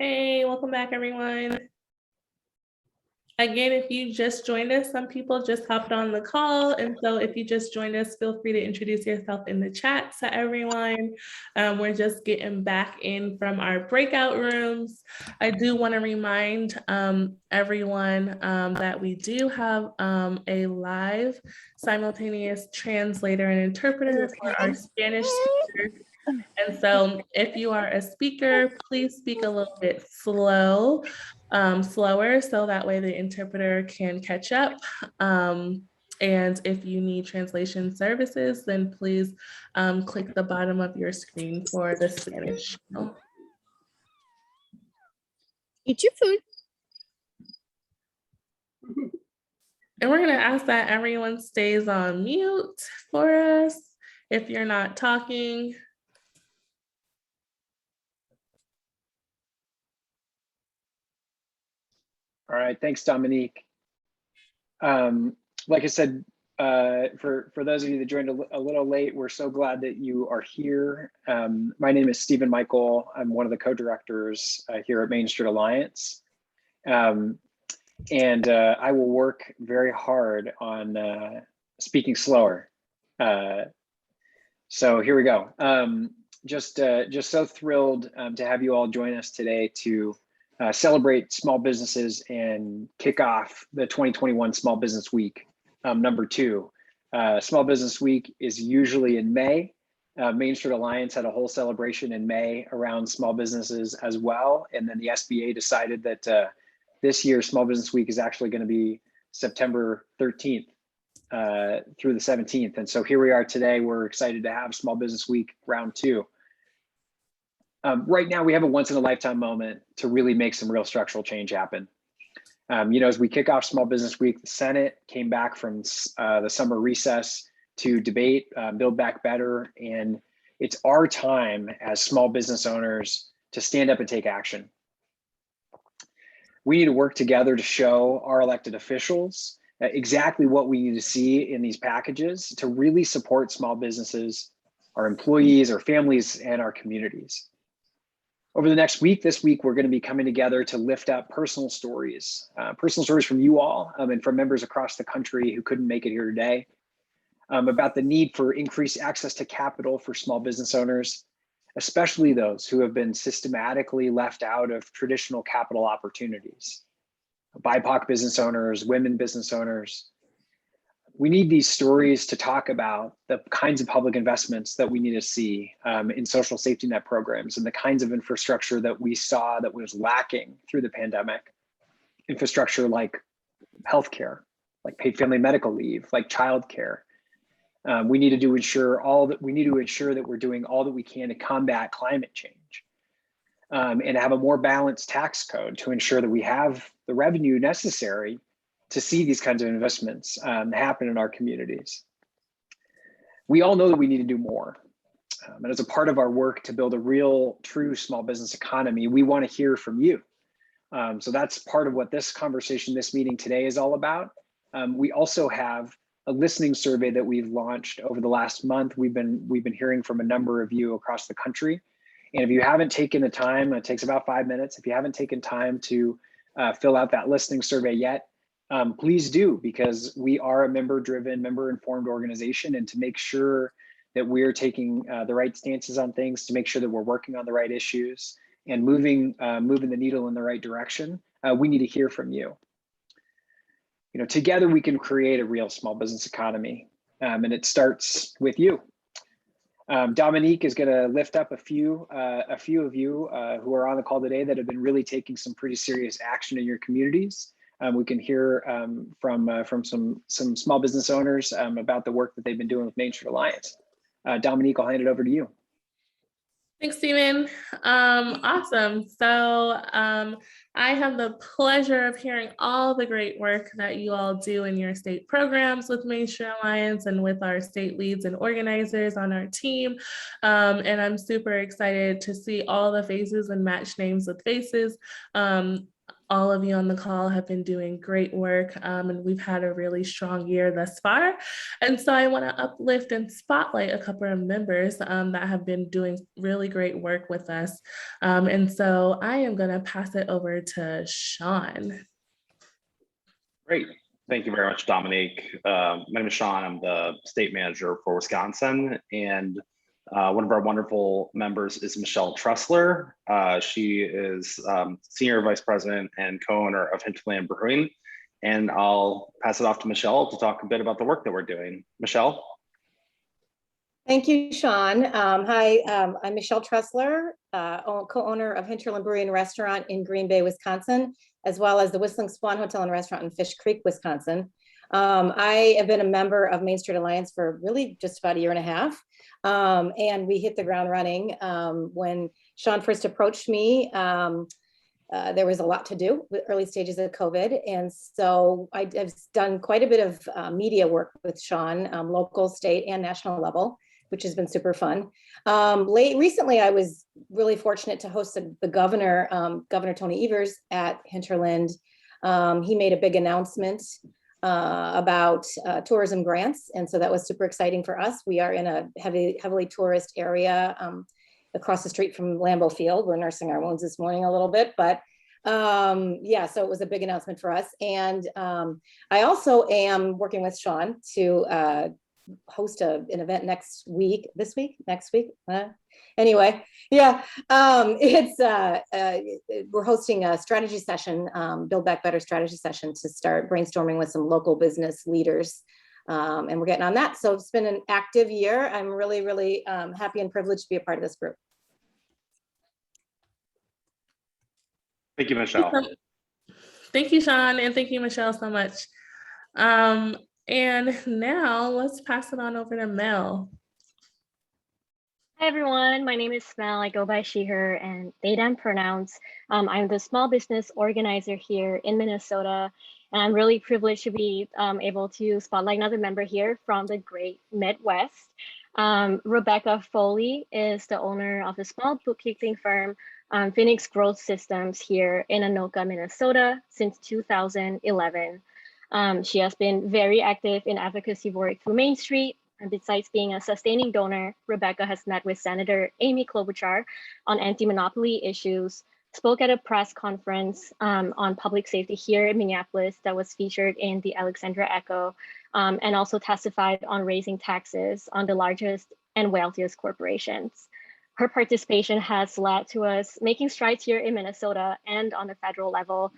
Hey, welcome back, everyone. Again, if you just joined us, some people just hopped on the call. And so if you just joined us, feel free to introduce yourself in the chat to everyone. We're just getting back in from our breakout rooms. I do want to remind everyone that we do have a live simultaneous translator and interpreter for our Spanish speakers. And so if you are a speaker, please speak a little bit slower so that way the interpreter can catch up. And if you need translation services, then please click the bottom of your screen for the Spanish channel. Eat your food. And we're going to ask that everyone stays on mute for us if you're not talking. All right, thanks, Dominique. Like I said, for those of you that joined a little late, we're so glad that you are here. My name is Stephen Michael. I'm one of the co-directors here at Main Street Alliance. And I will work very hard on speaking slower. So here we go. Just so thrilled to have you all join us today to celebrate small businesses and kick off the 2021 Small Business Week, number 2. Small Business Week is usually in May. Main Street Alliance had a whole celebration in May around small businesses as well. And then the SBA decided that this year Small Business Week is actually going to be September 13th through the 17th. And so here we are today. We're excited to have Small Business Week round 2. Right now, we have a once-in-a-lifetime moment to really make some real structural change happen. As we kick off Small Business Week, the Senate came back from the summer recess to debate Build Back Better, and it's our time as small business owners to stand up and take action. We need to work together to show our elected officials exactly what we need to see in these packages to really support small businesses, our employees, our families, and our communities. Over the next week, this week, we're going to be coming together to lift up personal stories from you all and from members across the country who couldn't make it here today, about the need for increased access to capital for small business owners, especially those who have been systematically left out of traditional capital opportunities. BIPOC business owners, women business owners. We need these stories to talk about the kinds of public investments that we need to see in social safety net programs and the kinds of infrastructure that we saw that was lacking through the pandemic. Infrastructure like healthcare, like paid family medical leave, like childcare. We need to ensure that we're doing all that we can to combat climate change and have a more balanced tax code to ensure that we have the revenue necessary to see these kinds of investments happen in our communities. We all know that we need to do more. And as a part of our work to build a real, true small business economy, we want to hear from you. So that's part of what this conversation, this meeting today is all about. We also have a listening survey that we've launched over the last month. We've been hearing from a number of you across the country. And if you haven't taken the time, it takes about 5 minutes. If you haven't taken time to fill out that listening survey yet, please do, because we are a member-driven, member-informed organization, and to make sure that we're taking the right stances on things, to make sure that we're working on the right issues and moving the needle in the right direction, we need to hear from you. Together we can create a real small business economy, and it starts with you. Dominique is going to lift up a few of you who are on the call today that have been really taking some pretty serious action in your communities. We can hear from some small business owners about the work that they've been doing with Main Street Alliance. Dominique, I'll hand it over to you. Thanks, Stephen. Awesome. So I have the pleasure of hearing all the great work that you all do in your state programs with Main Street Alliance and with our state leads and organizers on our team. And I'm super excited to see all the faces and match names with faces. all of you on the call have been doing great work, and we've had a really strong year thus far. And so I want to uplift and spotlight a couple of members that have been doing really great work with us. And so I am going to pass it over to Sean. Great. Thank you very much, Dominique. My name is Sean. I'm the state manager for Wisconsin, and one of our wonderful members is Michelle Tressler. She is Senior Vice President and co-owner of Hinterland Brewing. And I'll pass it off to Michelle to talk a bit about the work that we're doing. Michelle? Thank you, Sean. Hi, I'm Michelle Tressler, co-owner of Hinterland Brewery and Restaurant in Green Bay, Wisconsin, as well as the Whistling Swan Hotel and Restaurant in Fish Creek, Wisconsin. I have been a member of Main Street Alliance for really just about a year and a half. And we hit the ground running. When Sean first approached me, there was a lot to do with early stages of COVID. And so I've done quite a bit of media work with Sean, local, state, and national level, which has been super fun. Recently, I was really fortunate to host the governor, Governor Tony Evers at Hinterland. He made a big announcement about tourism grants. And so that was super exciting for us. We are in a heavily tourist area across the street from Lambeau Field. We're nursing our wounds this morning a little bit, but yeah, so it was a big announcement for us. And I also am working with Sean to host an event next week, anyway, yeah, we're hosting a strategy session, Build Back Better strategy session to start brainstorming with some local business leaders. And we're getting on that. So it's been an active year. I'm really, really happy and privileged to be a part of this group. Thank you, Michelle. Thank you, Sean, and thank you, Michelle, so much. And now let's pass it on over to Mel. Hi, everyone. My name is Mel. I go by she, her, and they, them pronouns. I'm the small business organizer here in Minnesota, and I'm really privileged to be able to spotlight another member here from the great Midwest. Rebecca Foley is the owner of a small bookkeeping firm, Phoenix Growth Systems here in Anoka, Minnesota since 2011. She has been very active in advocacy work through Main Street. And besides being a sustaining donor, Rebecca has met with Senator Amy Klobuchar on anti-monopoly issues, spoke at a press conference on public safety here in Minneapolis that was featured in the Alexandria Echo, and also testified on raising taxes on the largest and wealthiest corporations. Her participation has led to us making strides here in Minnesota and on the federal level.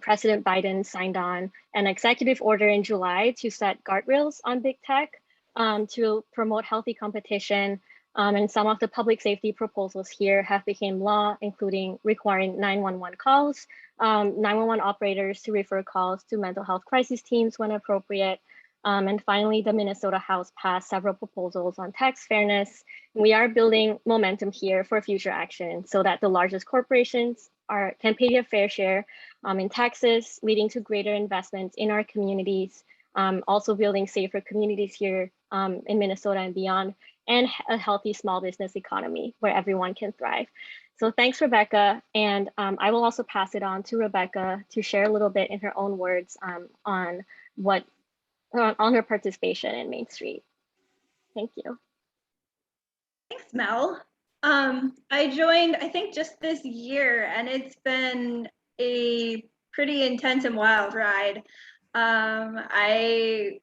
President Biden signed on an executive order in July to set guardrails on big tech to promote healthy competition. And some of the public safety proposals here have become law, including requiring 911 calls, 911 operators to refer calls to mental health crisis teams when appropriate. And finally, the Minnesota House passed several proposals on tax fairness. We are building momentum here for future action so that the largest corporations can pay their fair share in taxes, leading to greater investments in our communities, also building safer communities here in Minnesota and beyond, and a healthy small business economy where everyone can thrive. So thanks, Rebecca. And I will also pass it on to Rebecca to share a little bit in her own words on her participation in Main Street. Thank you. Thanks, Mel. I joined, I think, just this year, and it's been a pretty intense and wild ride. I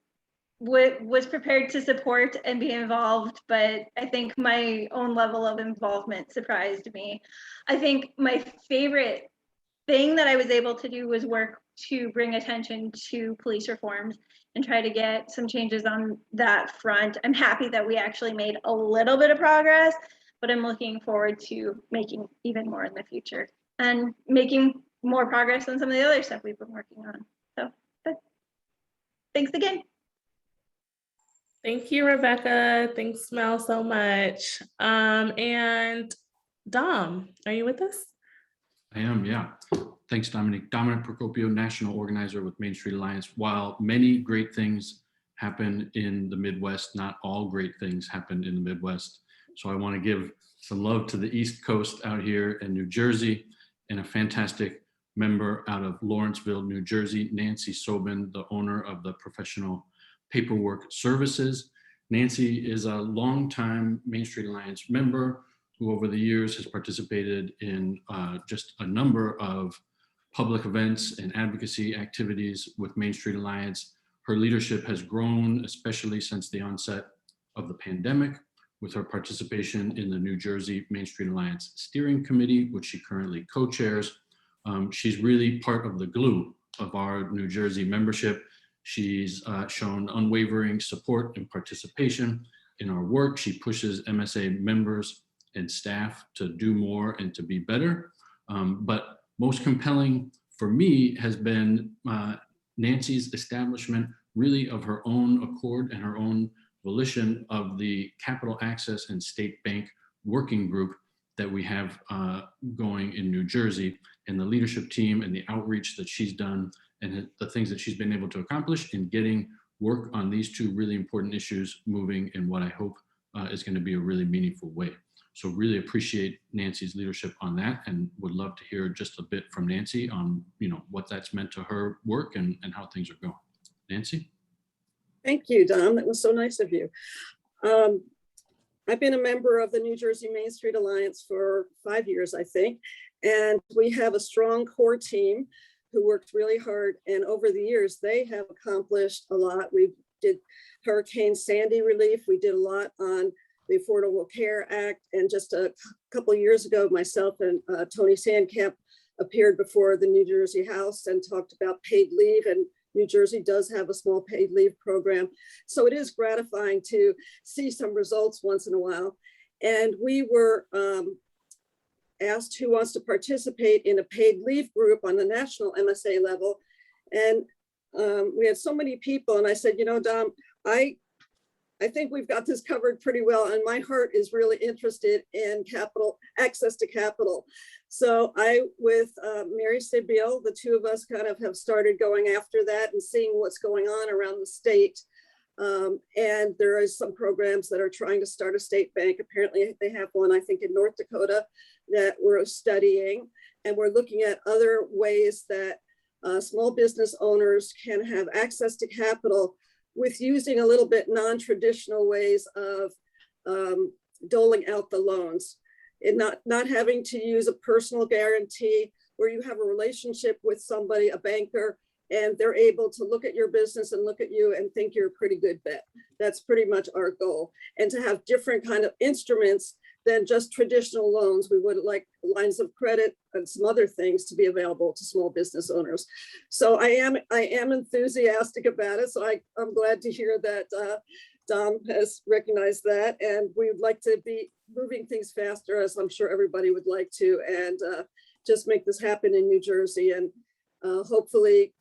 was prepared to support and be involved, but I think my own level of involvement surprised me. I think my favorite thing that I was able to do was work to bring attention to police reforms and try to get some changes on that front. I'm happy that we actually made a little bit of progress, but I'm looking forward to making even more in the future and making more progress on some of the other stuff we've been working on. So thanks again. Thank you, Rebecca. Thanks, Mel, so much. And Dom, are you with us? I am, yeah. Thanks, Dominic. Dominic Procopio, National Organizer with Main Street Alliance. While many great things happen in the Midwest, not all great things happen in the Midwest. So I want to give some love to the East Coast out here in New Jersey and a fantastic member out of Lawrenceville, New Jersey. Nancy Sobin, the owner of the Professional Paperwork Services. Nancy is a longtime Main Street Alliance member who over the years has participated in just a number of public events and advocacy activities with Main Street Alliance. Her leadership has grown, especially since the onset of the pandemic, with her participation in the New Jersey Main Street Alliance Steering Committee, which she currently co-chairs. She's really part of the glue of our New Jersey membership. She's shown unwavering support and participation in our work. She pushes MSA members and staff to do more and to be better. But most compelling for me has been Nancy's establishment really of her own accord and her own volition of the Capital Access and State Bank Working Group that we have going in New Jersey, and the leadership team and the outreach that she's done and the things that she's been able to accomplish in getting work on these two really important issues moving in what I hope is going to be a really meaningful way. So really appreciate Nancy's leadership on that, and would love to hear just a bit from Nancy on what that's meant to her work and how things are going. Nancy? Thank you, Dom. That was so nice of you. I've been a member of the New Jersey Main Street Alliance for 5 years, I think, and we have a strong core team who worked really hard, and over the years they have accomplished a lot. We did Hurricane Sandy relief. We did a lot on the Affordable Care Act, and just a couple of years ago, myself and Tony Sandkamp appeared before the New Jersey House and talked about paid leave, and New Jersey does have a small paid leave program. So it is gratifying to see some results once in a while. And we were asked who wants to participate in a paid leave group on the national MSA level. And we had so many people, and I said, Dom, I think we've got this covered pretty well, and my heart is really interested in access to capital. So I, with Mary Sibyl, the two of us kind of have started going after that and seeing what's going on around the state. And there is some programs that are trying to start a state bank. Apparently they have one, I think, in North Dakota that we're studying. And we're looking at other ways that small business owners can have access to capital with using a little bit non-traditional ways of doling out the loans, and not having to use a personal guarantee where you have a relationship with somebody, a banker, and they're able to look at your business and look at you and think you're a pretty good bet. That's pretty much our goal. And to have different kind of instruments than just traditional loans. We would like lines of credit and some other things to be available to small business owners. So I am enthusiastic about it. So I'm glad to hear that Dom has recognized that, and we would like to be moving things faster, as I'm sure everybody would like to, and just make this happen in New Jersey, and hopefully,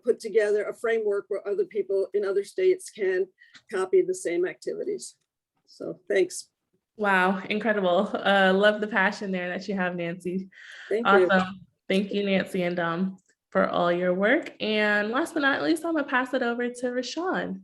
put together a framework where other people in other states can copy the same activities. So thanks. Wow, incredible. Love the passion there that you have, Nancy. Thank Awesome. you. Thank you, Nancy and Dom, for all your work. And last but not least, I'm gonna pass it over to Rashawn.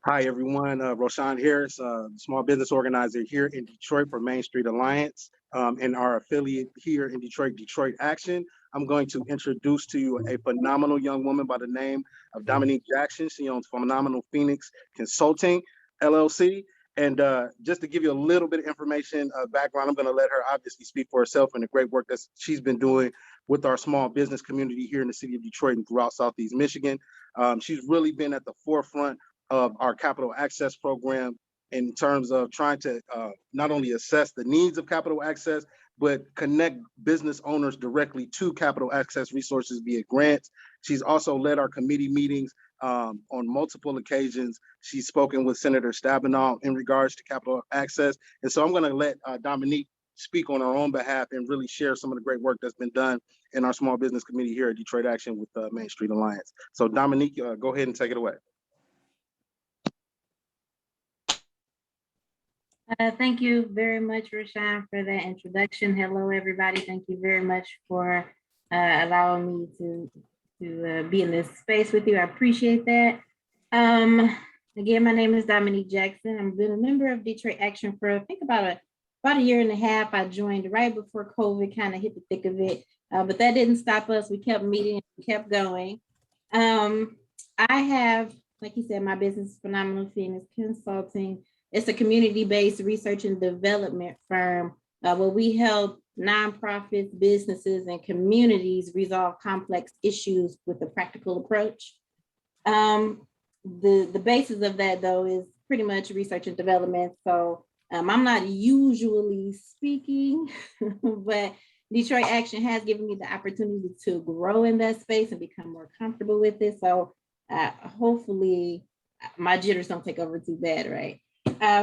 Hi, everyone. Roshan Harris, small business organizer here in Detroit for Main Street Alliance, and our affiliate here in Detroit, Detroit Action. I'm going to introduce to you a phenomenal young woman by the name of Dominique Jackson. She owns Phenomenal Phoenix Consulting, LLC. And just to give you a little bit of information, background, I'm going to let her obviously speak for herself and the great work that she's been doing with our small business community here in the city of Detroit and throughout Southeast Michigan. She's really been at the forefront of our capital access program in terms of trying to not only assess the needs of capital access, but connect business owners directly to capital access resources via grants. She's also led our committee meetings on multiple occasions. She's spoken with Senator Stabenow in regards to capital access. And so I'm going to let Dominique speak on our own behalf and really share some of the great work that's been done in our small business committee here at Detroit Action with Main Street Alliance. So Dominique, go ahead and take it away. Thank you very much, Rashawn, for that introduction. Hello, everybody. Thank you very much for allowing me to be in this space with you. I appreciate that. Again, my name is Dominique Jackson. I've been a member of Detroit Action for I think about a year and a half. I joined right before COVID kind of hit the thick of it. But that didn't stop us. We kept meeting, we kept going. I have, like you said, my business is Phenomenal Fitness Consulting. It's a community-based research and development firm where we help nonprofits, businesses, and communities resolve complex issues with a practical approach. The basis of that, though, is pretty much research and development. So I'm not usually speaking, but Detroit Action has given me the opportunity to grow in that space and become more comfortable with it. So hopefully my jitters don't take over too bad, right?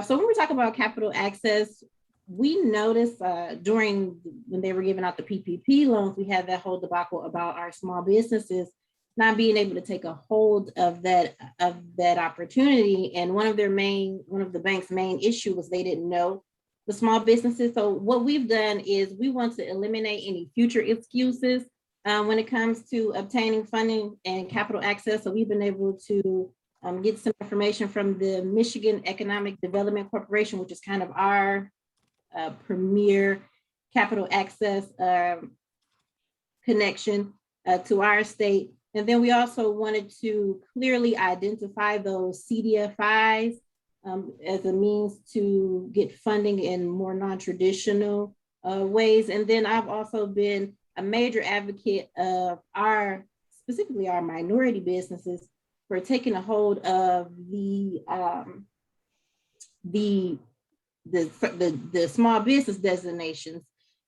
So when we talk about capital access, we noticed when they were giving out the PPP loans, we had that whole debacle about our small businesses not being able to take a hold of that opportunity. And one of the bank's main issue was they didn't know the small businesses. So what we've done is we want to eliminate any future excuses when it comes to obtaining funding and capital access. So we've been able to get some information from the Michigan Economic Development Corporation, which is kind of our premier capital access connection to our state. And then we also wanted to clearly identify those CDFIs as a means to get funding in more non-traditional ways. And then I've also been a major advocate of specifically our minority businesses for taking a hold of the small business designations,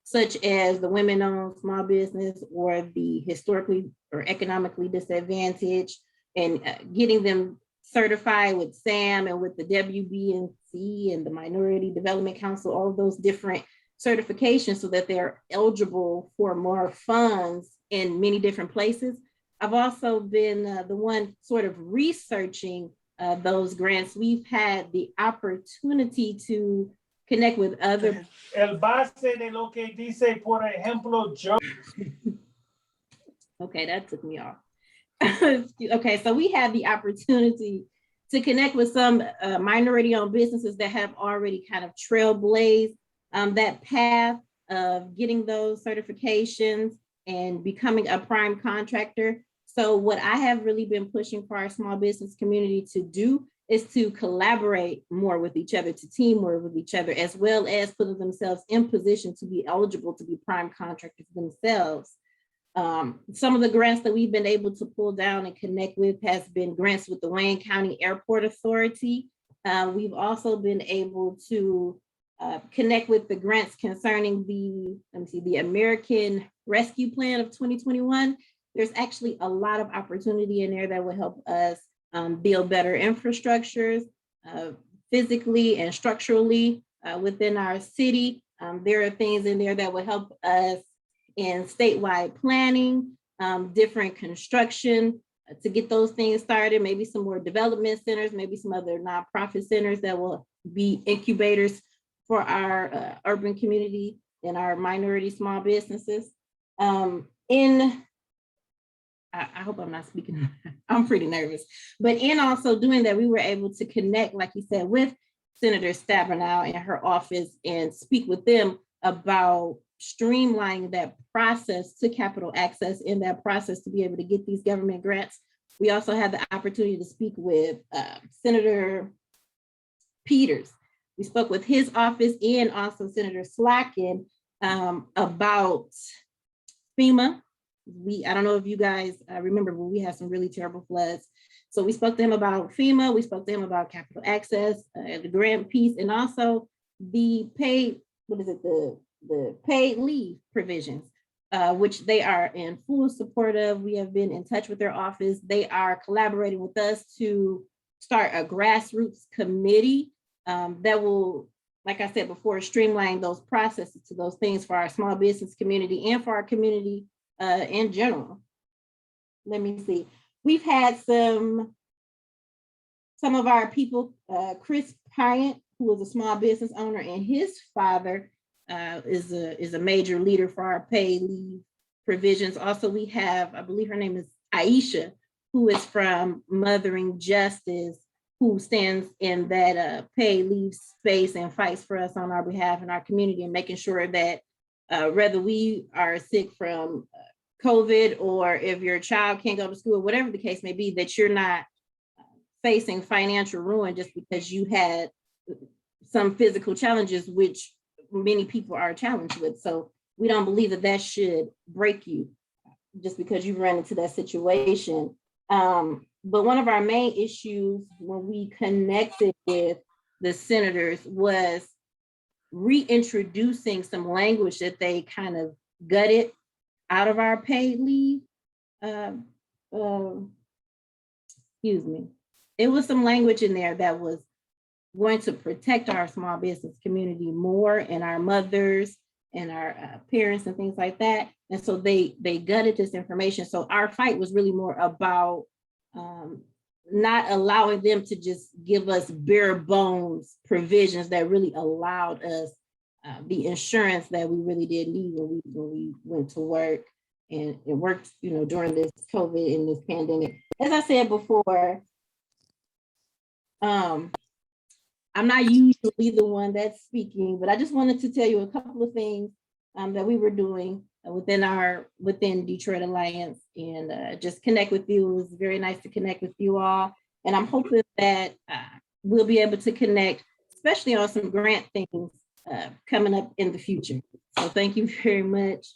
such as the women-owned small business or the historically or economically disadvantaged, and getting them certified with SAM and with the WBNC and the Minority Development Council, all of those different certifications so that they're eligible for more funds in many different places. I've also been the one sort of researching those grants. We've had the opportunity to connect with other. El base de lo que dice, por ejemplo, yo. Okay, that took me off. Okay, so we had the opportunity to connect with some minority-owned businesses that have already kind of trailblazed that path of getting those certifications and becoming a prime contractor. So what I have really been pushing for our small business community to do is to collaborate more with each other, to team more with each other, as well as putting themselves in position to be eligible to be prime contractors themselves. Some of the grants that we've been able to pull down and connect with has been grants with the Wayne County Airport Authority. We've also been able to connect with the grants concerning the American Rescue Plan of 2021. There's actually a lot of opportunity in there that will help us build better infrastructures physically and structurally within our city. There are things in there that will help us in statewide planning, different construction to get those things started, maybe some more development centers, maybe some other nonprofit centers that will be incubators for our urban community and our minority small businesses. I hope I'm not speaking, I'm pretty nervous, but in also doing that, we were able to connect, like you said, with Senator Stabenow and her office and speak with them about streamlining that process to capital access, in that process to be able to get these government grants. We also had the opportunity to speak with Senator Peters. We spoke with his office and also Senator Slacken about FEMA. I don't know if you guys remember, but we had some really terrible floods. So we spoke to him about FEMA, we spoke to him about capital access, the grant piece, and also the paid, the paid leave provisions, which they are in full support of. We have been in touch with their office. They are collaborating with us to start a grassroots committee that will, like I said before, streamline those processes to those things for our small business community and for our community in general. Let me see. We've had some of our people, Chris Pyatt, who is a small business owner, and his father is a major leader for our paid leave provisions. Also, we have, I believe her name is Aisha, who is from Mothering Justice, who stands in that paid leave space and fights for us on our behalf in our community and making sure that whether we are sick from COVID or if your child can't go to school, whatever the case may be, that you're not facing financial ruin just because you had some physical challenges, which many people are challenged with. So we don't believe that that should break you just because you run into that situation. But one of our main issues when we connected with the senators was reintroducing some language that they kind of gutted out of our paid leave. Excuse me. It was some language in there that was going to protect our small business community more, and our mothers and our parents and things like that. And so they gutted this information. So our fight was really more about not allowing them to just give us bare bones provisions that really allowed us the insurance that we really did need when we went to work and it worked, during this COVID and this pandemic. As I said before, I'm not usually the one that's speaking, but I just wanted to tell you a couple of things that we were doing within Detroit Alliance, and just connect with you. It was very nice to connect with you all. And I'm hoping that we'll be able to connect, especially on some grant things coming up in the future. So thank you very much.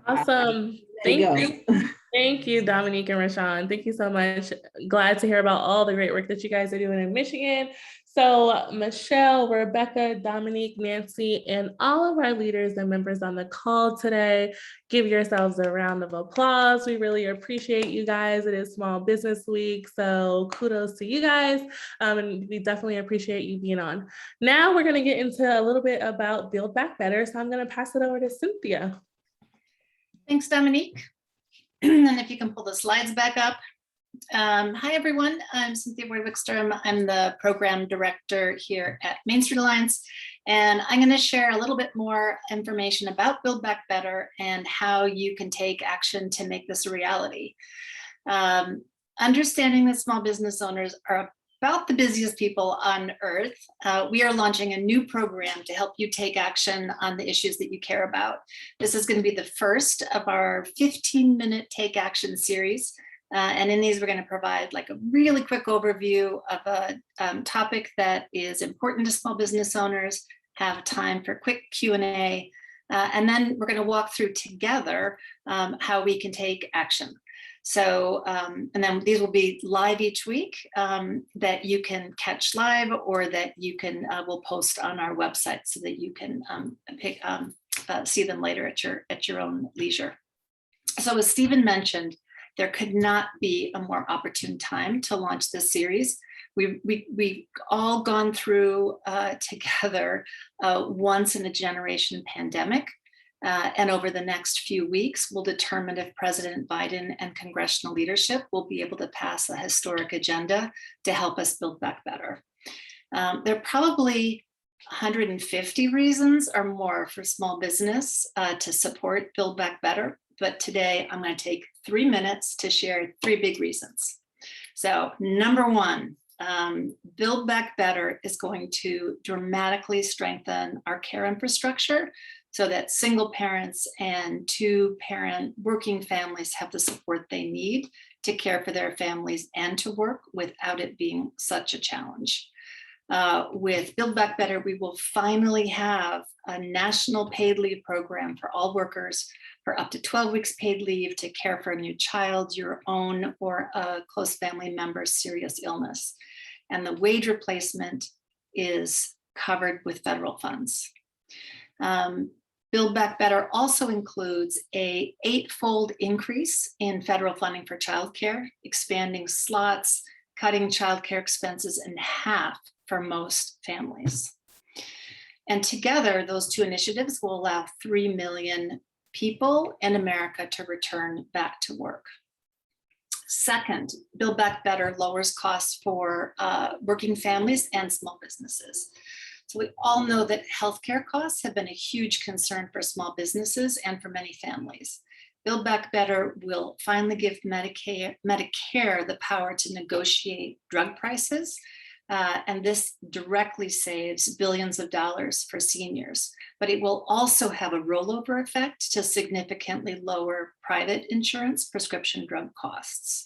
Awesome. Thank you, Dominique and Rashawn. Thank you so much. Glad to hear about all the great work that you guys are doing in Michigan. So Michelle, Rebecca, Dominique, Nancy, and all of our leaders and members on the call today, give yourselves a round of applause. We really appreciate you guys. It is Small Business Week, so kudos to you guys. And we definitely appreciate you being on. Now we're gonna get into a little bit about Build Back Better. So I'm gonna pass it over to Cynthia. Thanks, Dominique. And if you can pull the slides back up. Hi, everyone. I'm Cynthia Boyd-Wickstrom. I'm the program director here at Main Street Alliance, and I'm going to share a little bit more information about Build Back Better and how you can take action to make this a reality. Understanding that small business owners are about the busiest people on earth, we are launching a new program to help you take action on the issues that you care about. This is going to be the first of our 15-minute Take Action series. And in these, we're going to provide like a really quick overview of a topic that is important to small business owners, have time for quick Q&A, and then we're going to walk through together how we can take action. So, and then these will be live each week that you can catch live, or that you can, we'll post on our website so that you can see them later at your own leisure. So as Stephen mentioned, there could not be a more opportune time to launch this series. We've all gone through together once in a generation pandemic. And over the next few weeks, we'll determine if President Biden and congressional leadership will be able to pass a historic agenda to help us build back better. There are probably 150 reasons or more for small business to support Build Back Better. But today I'm going to take 3 minutes to share 3 big reasons. So number one, Build Back Better is going to dramatically strengthen our care infrastructure so that single parents and 2-parent working families have the support they need to care for their families and to work without it being such a challenge. With Build Back Better, we will finally have a national paid leave program for all workers for up to 12 weeks paid leave to care for a new child, your own, or a close family member's serious illness. And the wage replacement is covered with federal funds. Build Back Better also includes a 8-fold increase in federal funding for childcare, expanding slots, cutting childcare expenses in half for most families. And together, those 2 initiatives will allow 3 million people in America to return back to work. Second, Build Back Better lowers costs for working families and small businesses. So we all know that healthcare costs have been a huge concern for small businesses and for many families. Build Back Better will finally give Medicare the power to negotiate drug prices And this directly saves billions of dollars for seniors, but it will also have a rollover effect to significantly lower private insurance prescription drug costs.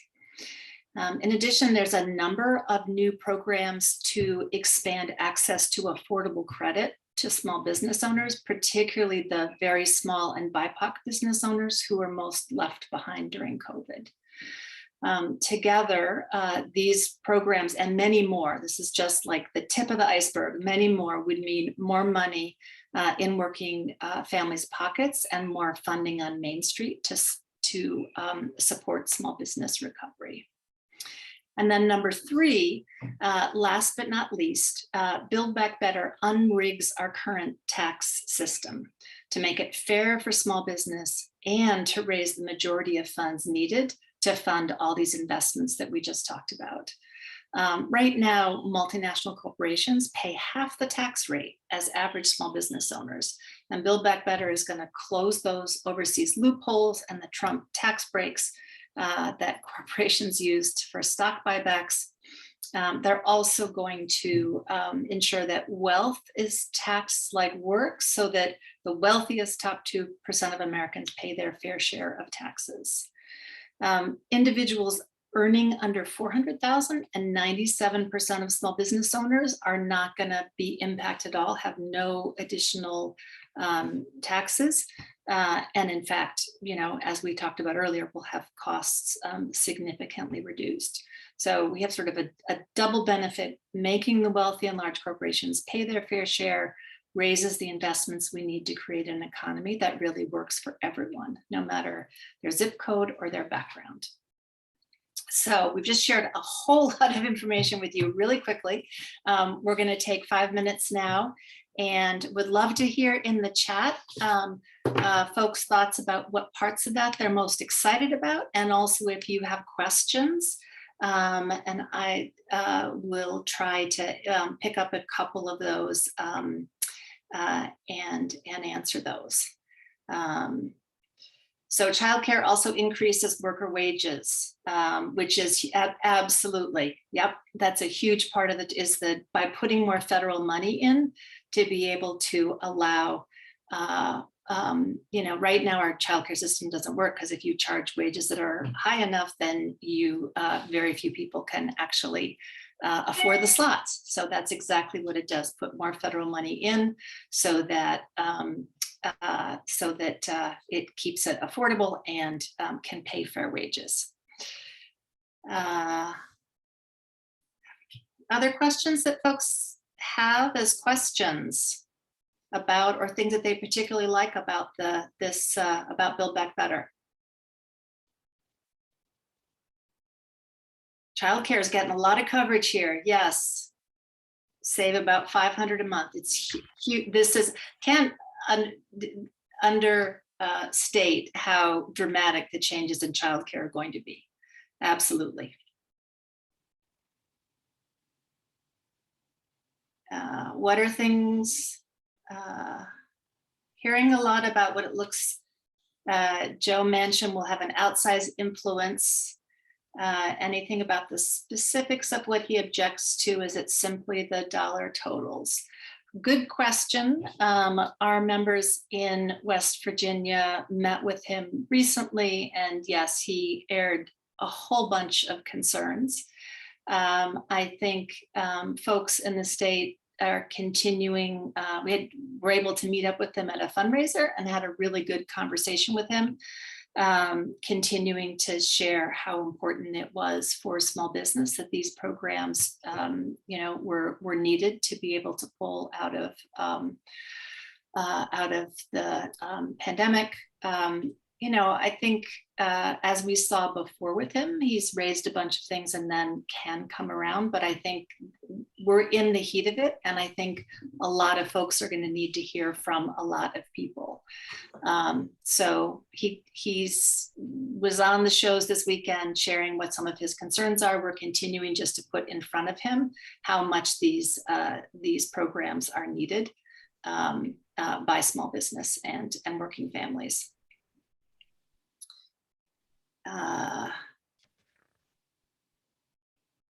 In addition, there's a number of new programs to expand access to affordable credit to small business owners, particularly the very small and BIPOC business owners who were most left behind during COVID. Together, these programs and many more, this is just like the tip of the iceberg, many more would mean more money in working families' pockets and more funding on Main Street to support small business recovery. And then number three, last but not least, Build Back Better unrigs our current tax system to make it fair for small business and to raise the majority of funds needed to fund all these investments that we just talked about. Right now, multinational corporations pay half the tax rate as average small business owners. And Build Back Better is going to close those overseas loopholes and the Trump tax breaks that corporations used for stock buybacks. They're also going to ensure that wealth is taxed like work so that the wealthiest top 2% of Americans pay their fair share of taxes. Individuals earning under 400,000 and 97% of small business owners are not going to be impacted at all, have no additional taxes. And in fact, you know, as we talked about earlier, we'll have costs significantly reduced. So we have sort of a double benefit, making the wealthy and large corporations pay their fair share, raises the investments we need to create an economy that really works for everyone, no matter their zip code or their background. So we've just shared a whole lot of information with you really quickly. We're going to take 5 minutes now and would love to hear in the chat folks' thoughts about what parts of that they're most excited about, and also if you have questions. And I will try to pick up a couple of those and answer those. So childcare also increases worker wages, which is absolutely, yep, that's a huge part of it, is that by putting more federal money in to be able to allow, you know, right now our childcare system doesn't work because if you charge wages that are high enough, then you, very few people can actually afford the slots. So that's exactly what it does, put more federal money in so that it keeps it affordable and can pay fair wages. Other questions that folks have as questions about, or things that they particularly like about about Build Back Better? Childcare is getting a lot of coverage here. Yes, save about $500 a month. It's huge. This is can't understate how dramatic the changes in childcare are going to be. Absolutely. What are things? Hearing a lot about what it looks. Joe Manchin will have an outsized influence. Anything about the specifics of what he objects to? Is it simply the dollar totals? Good question. Our members in West Virginia met with him recently, and yes, he aired a whole bunch of concerns. I think folks in the state are continuing. We were able to meet up with them at a fundraiser and had a really good conversation with him, continuing to share how important it was for small business that these programs, you know, were needed to be able to pull out of the pandemic. You know, I think as we saw before with him, he's raised a bunch of things and then can come around, but I think we're in the heat of it. And I think a lot of folks are going to need to hear from a lot of people. So he's was on the shows this weekend sharing what some of his concerns are. We're continuing just to put in front of him how much these programs are needed by small business and working families.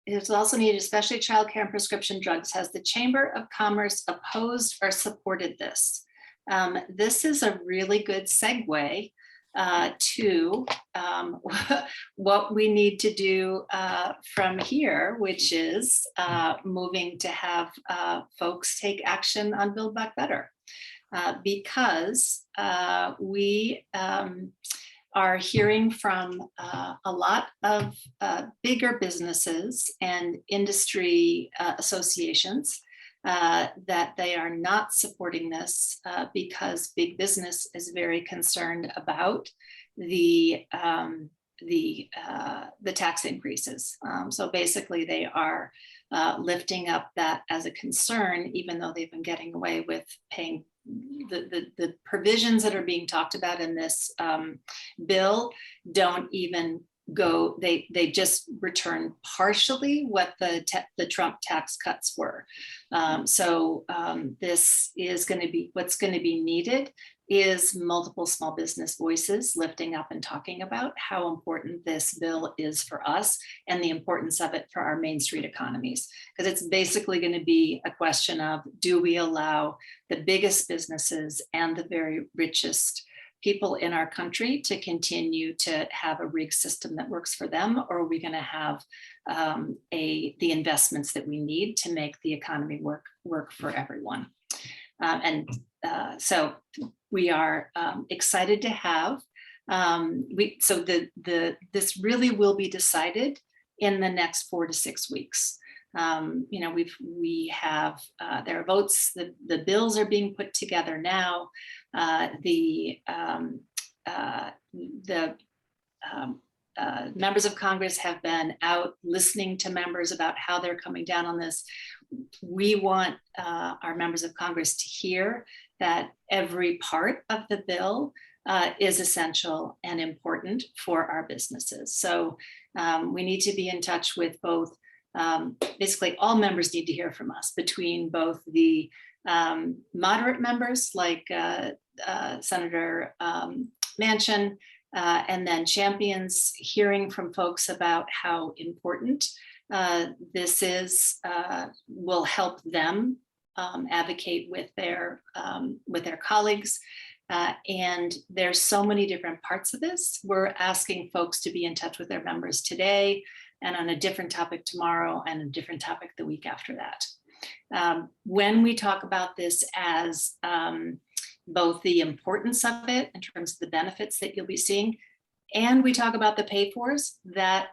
It's also needed, especially childcare and prescription drugs. Has the Chamber of Commerce opposed or supported this? This is a really good segue to what we need to do from here, which is moving to have folks take action on Build Back Better. Because we are hearing from a lot of bigger businesses and industry associations that they are not supporting this because big business is very concerned about the tax increases. So basically, they are lifting up that as a concern, even though they've been getting away with paying the provisions that are being talked about in this bill don't even go, they just return partially what the Trump tax cuts were. So this is going to be, what's going to be needed is multiple small business voices lifting up and talking about how important this bill is for us and the importance of it for our Main Street economies. Because it's basically going to be a question of, do we allow the biggest businesses and the very richest people in our country to continue to have a rigged system that works for them, or are we going to have the investments that we need to make the economy work for everyone? So we are excited to have, this really will be decided in the next 4 to 6 weeks. You know, we have, there are votes, the bills are being put together now. Members of Congress have been out listening to members about how they're coming down on this. We want our members of Congress to hear that every part of the bill is essential and important for our businesses. So we need to be in touch with both, basically all members need to hear from us, between both the moderate members like Senator Manchin, and then champions, hearing from folks about how important this is, will help them advocate with their colleagues. And there's so many different parts of this. We're asking folks to be in touch with their members today, and on a different topic tomorrow, and a different topic the week after that. When we talk about this as both the importance of it in terms of the benefits that you'll be seeing, and we talk about the pay-fors, that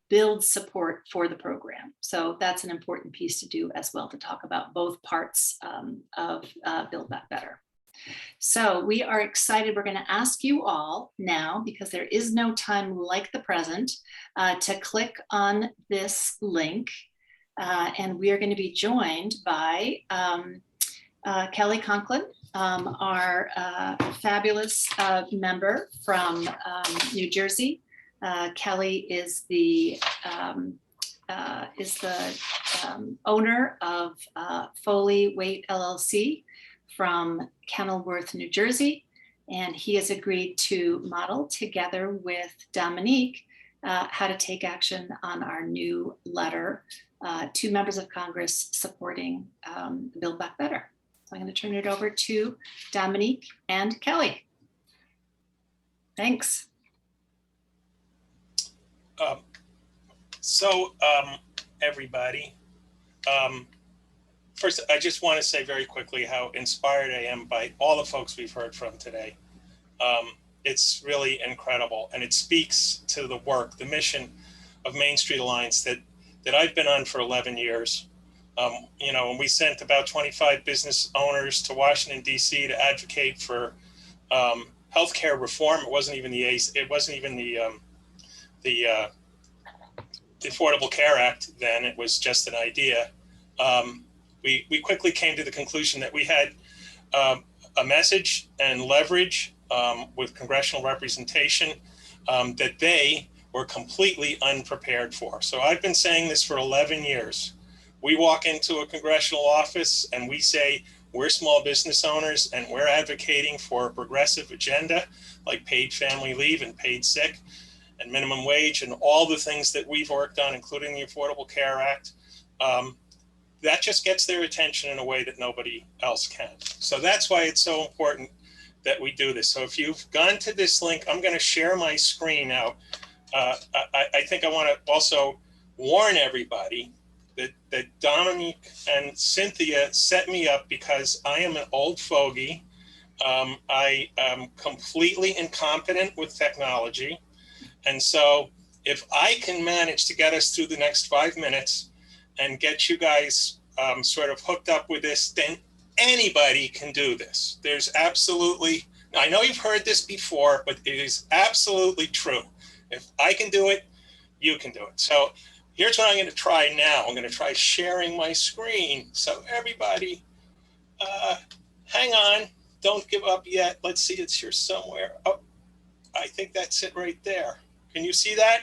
builds support for the program. So that's an important piece to do as well, to talk about both parts of Build Back Better. So we are excited. We're going to ask you all now, because there is no time like the present, to click on this link. And we are going to be joined by Kelly Conklin, our fabulous member from New Jersey. Kelly is the owner of Foley Weight LLC from Kenilworth, New Jersey, and he has agreed to model together with Dominique how to take action on our new letter to members of Congress supporting Build Back Better. So I'm going to turn it over to Dominique and Kelly. Thanks. Everybody, first, I just want to say very quickly how inspired I am by all the folks we've heard from today. It's really incredible, and it speaks to the work, the mission of Main Street Alliance that I've been on for 11 years. You know, when we sent about 25 business owners to Washington, D.C. to advocate for healthcare reform, it wasn't even the Affordable Care Act then, it was just an idea. We quickly came to the conclusion that we had a message and leverage with congressional representation that they were completely unprepared for. So I've been saying this for 11 years. We walk into a congressional office and we say, we're small business owners and we're advocating for a progressive agenda like paid family leave and paid sick. and minimum wage and all the things that we've worked on, including the Affordable Care Act, that just gets their attention in a way that nobody else can. So that's why it's so important that we do this. So if you've gone to this link, I'm going to share my screen now. I think I want to also warn everybody that Dominique and Cynthia set me up because I am an old fogey. I am completely incompetent with technology. And so if I can manage to get us through the next 5 minutes and get you guys sort of hooked up with this, then anybody can do this. There's absolutely, I know you've heard this before, but it is absolutely true. If I can do it, you can do it. So here's what I'm going to try now. I'm going to try sharing my screen. So everybody, hang on. Don't give up yet. Let's see, it's here somewhere. Oh, I think that's it right there. Can you see that?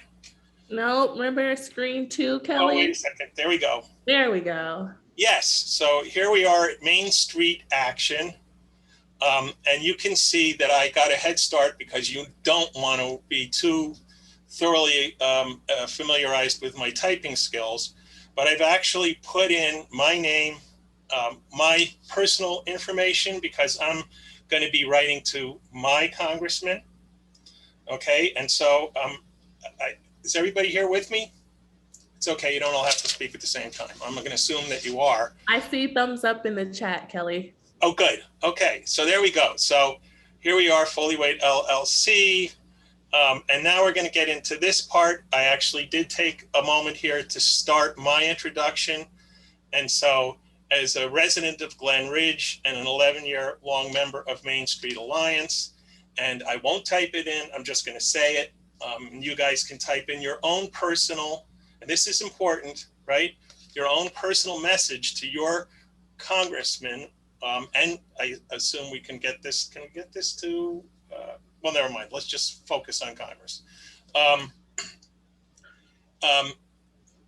No, remember screen 2, Kelly? Oh, wait a second. There we go. There we go. Yes. So here we are at Main Street Action. And you can see that I got a head start because you don't want to be too thoroughly familiarized with my typing skills. But I've actually put in my name, my personal information, because I'm going to be writing to my congressman. Okay. And so is everybody here with me? It's okay. You don't all have to speak at the same time. I'm going to assume that you are. I see thumbs up in the chat, Kelly. Oh, good. Okay. So there we go. So here we are, Foley Wade LLC. And now we're going to get into this part. I actually did take a moment here to start my introduction. And so as a resident of Glen Ridge and an 11-year-long member of Main Street Alliance, and I won't type it in, I'm just going to say it. You guys can type in your own personal, and this is important, right? Your own personal message to your congressman. And I assume we can get this, can we get this to, well, never mind. Let's just focus on Congress.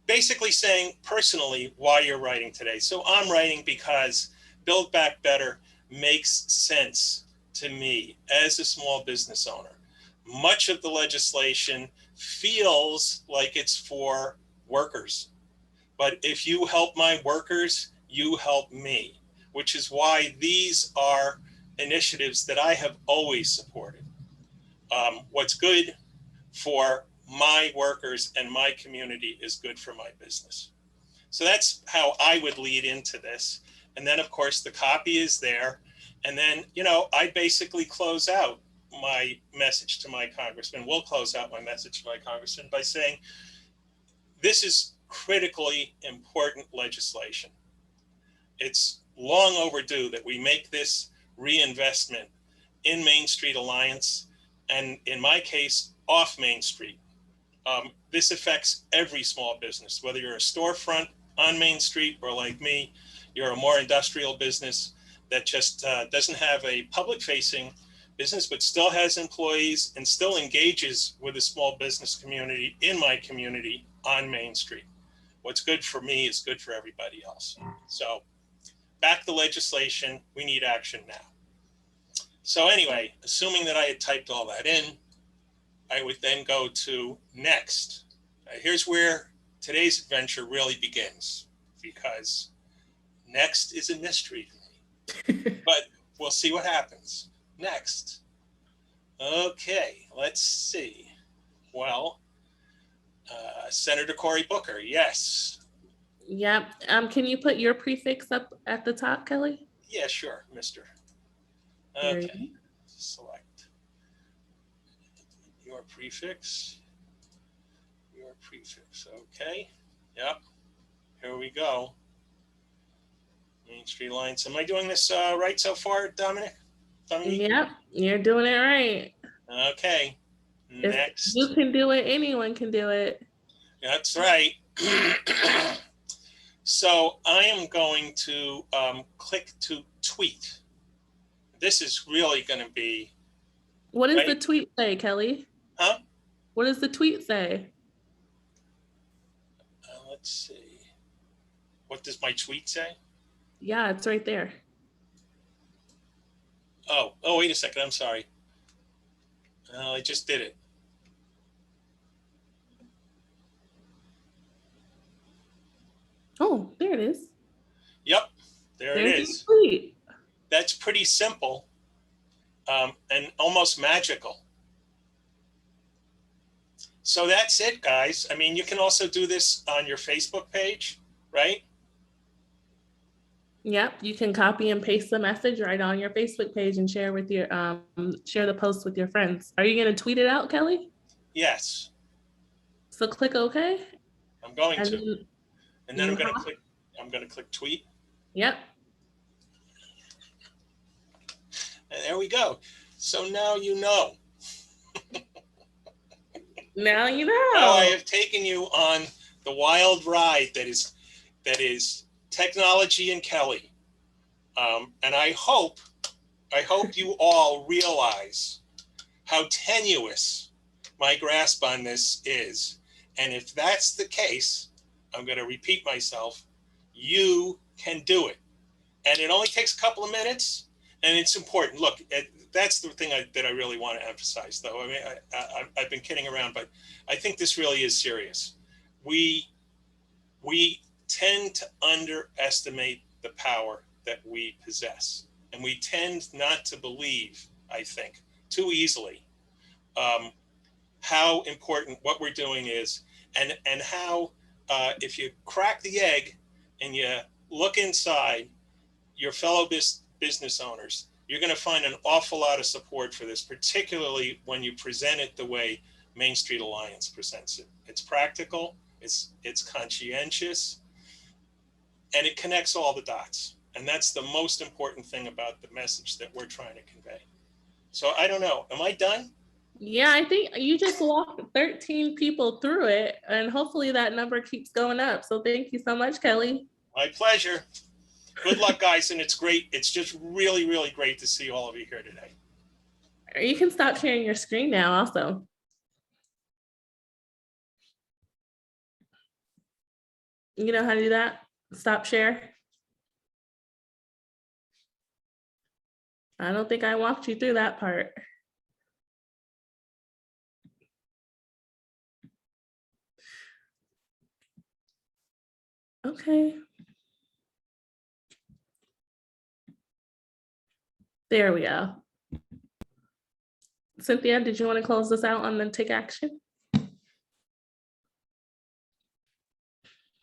Basically saying personally why you're writing today. So I'm writing because Build Back Better makes sense to me as a small business owner. Much of the legislation feels like it's for workers. But if you help my workers, you help me, which is why these are initiatives that I have always supported. What's good for my workers and my community is good for my business. So that's how I would lead into this. And then of course the copy is there. And then, you know, I basically close out my message to my congressman. We'll close out my message to my congressman by saying, this is critically important legislation. It's long overdue that we make this reinvestment in Main Street Alliance, and in my case, off Main Street. This affects every small business, whether you're a storefront on Main Street or like me, you're a more industrial business that just doesn't have a public-facing business, but still has employees and still engages with the small business community in my community on Main Street. What's good for me is good for everybody else. So back the legislation, we need action now. So anyway, assuming that I had typed all that in, I would then go to next. Here's where today's adventure really begins, because next is a mystery to me, but we'll see what happens. Next. Okay, let's see. Well, Senator Cory Booker, yes. Yep. Can you put your prefix up at the top, Kelly? Yeah, sure, Mr. There you Okay, select your prefix. Your prefix, okay. Yep, here we go. Main Street Alliance. Am I doing this right so far, Dominic? Yep, you're doing it right. Okay, next. If you can do it, anyone can do it. That's right. So I am going to click to tweet. This is really going to be. What does the tweet say, Kelly? Huh? What does the tweet say? Let's see. What does my tweet say? Yeah, it's right there. Oh, wait a second. I'm sorry. I just did it. Oh, there it is. Yep, there it There's is. the tweet. That's pretty simple and almost magical. So that's it, guys. I mean, you can also do this on your Facebook page, right? Yep, you can copy and paste the message right on your Facebook page and share with your share the post with your friends. Are you gonna tweet it out, Kelly? Yes, So click OK. I'm going And to. And then you I'm gonna click tweet. Yep. And there we go. So now you know. Now you know. Now I have taken you on the wild ride that is technology and Kelly. And I hope you all realize how tenuous my grasp on this is. And if that's the case, I'm going to repeat myself, you can do it. And it only takes a couple of minutes, and it's important. Look, that's the thing that I really want to emphasize, though. I mean, I've been kidding around, but I think this really is serious. We tend to underestimate the power that we possess, and we tend not to believe, I think, too easily how important what we're doing is, and how if you crack the egg and you look inside your fellow business owners, you're going to find an awful lot of support for this, particularly when you present it the way Main Street Alliance presents it. It's practical, it's conscientious, and it connects all the dots. And that's the most important thing about the message that we're trying to convey. So I don't know, am I done? Yeah, I think you just walked 13 people through it, and hopefully that number keeps going up. So thank you so much, Kelly. My pleasure. Good luck, guys, and it's great. It's just really, really great to see all of you here today. You can stop sharing your screen now also. You know how to do that? Stop share. I don't think I walked you through that part. Okay. There we go. Cynthia, did you want to close this out and then take action?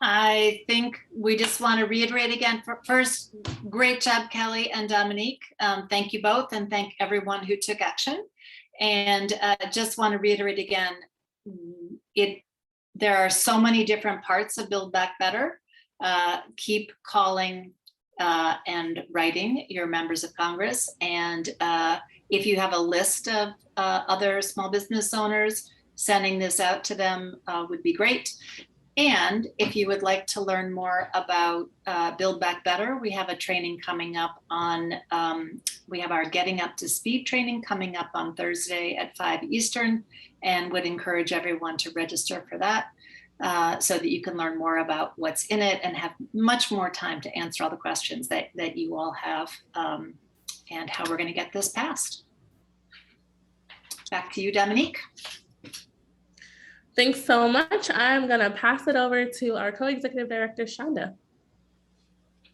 I think we just want to reiterate again, first, great job, Kelly and Dominique. Thank you both, and thank everyone who took action. And just want to reiterate again, there are so many different parts of Build Back Better. Keep calling and writing your members of Congress. And if you have a list of other small business owners, sending this out to them would be great. And if you would like to learn more about Build Back Better, we have a training coming up on, we have our Getting Up to Speed training coming up on Thursday at 5 Eastern, and would encourage everyone to register for that so that you can learn more about what's in it and have much more time to answer all the questions that you all have and how we're going to get this passed. Back to you, Dominique. Thanks so much. I'm going to pass it over to our co-executive director, Shonda.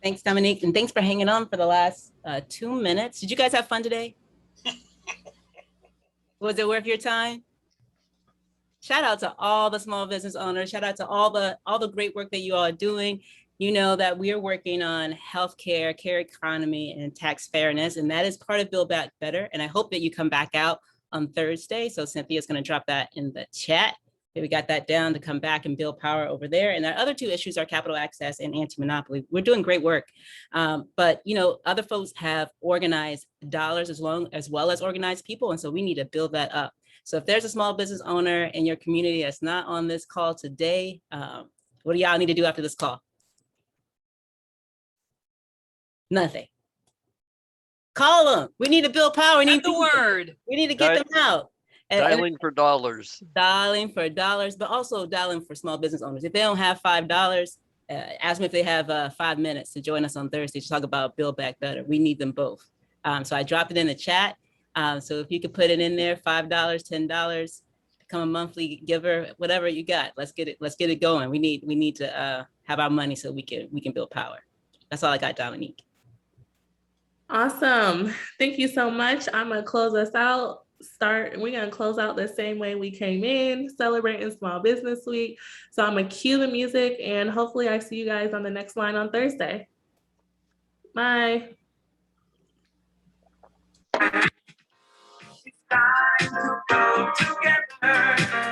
Thanks, Dominique, and thanks for hanging on for the last 2 minutes. Did you guys have fun today? Was it worth your time? Shout out to all the small business owners. Shout out to all the great work that you all are doing. You know that we are working on healthcare, care economy, and tax fairness, and that is part of Build Back Better. And I hope that you come back out on Thursday. So Cynthia's going to drop that in the chat. We got that down to come back and build power over there. And our other two issues are capital access and anti-monopoly. We're doing great work. But you know, other folks have organized dollars as well as organized people. And so we need to build that up. So if there's a small business owner in your community that's not on this call today, what do y'all need to do after this call? Nothing. Call them. We need to build power. We need the word. We need to get them out. Dialing for dollars. Dialing for dollars, but also dialing for small business owners. If they don't have $5, ask them if they have 5 minutes to join us on Thursday to talk about Build Back Better. We need them both. So I dropped it in the chat. So if you could put it in there, $5, $10, become a monthly giver, whatever you got. Let's get it going. We need to have our money so we can build power. That's all I got, Dominique. Awesome. Thank you so much. I'm gonna close us out. We're gonna close out the same way we came in, celebrating Small Business Week. So I'm gonna cue the music and hopefully I see you guys on the next line on Thursday. Bye. It's time to go together.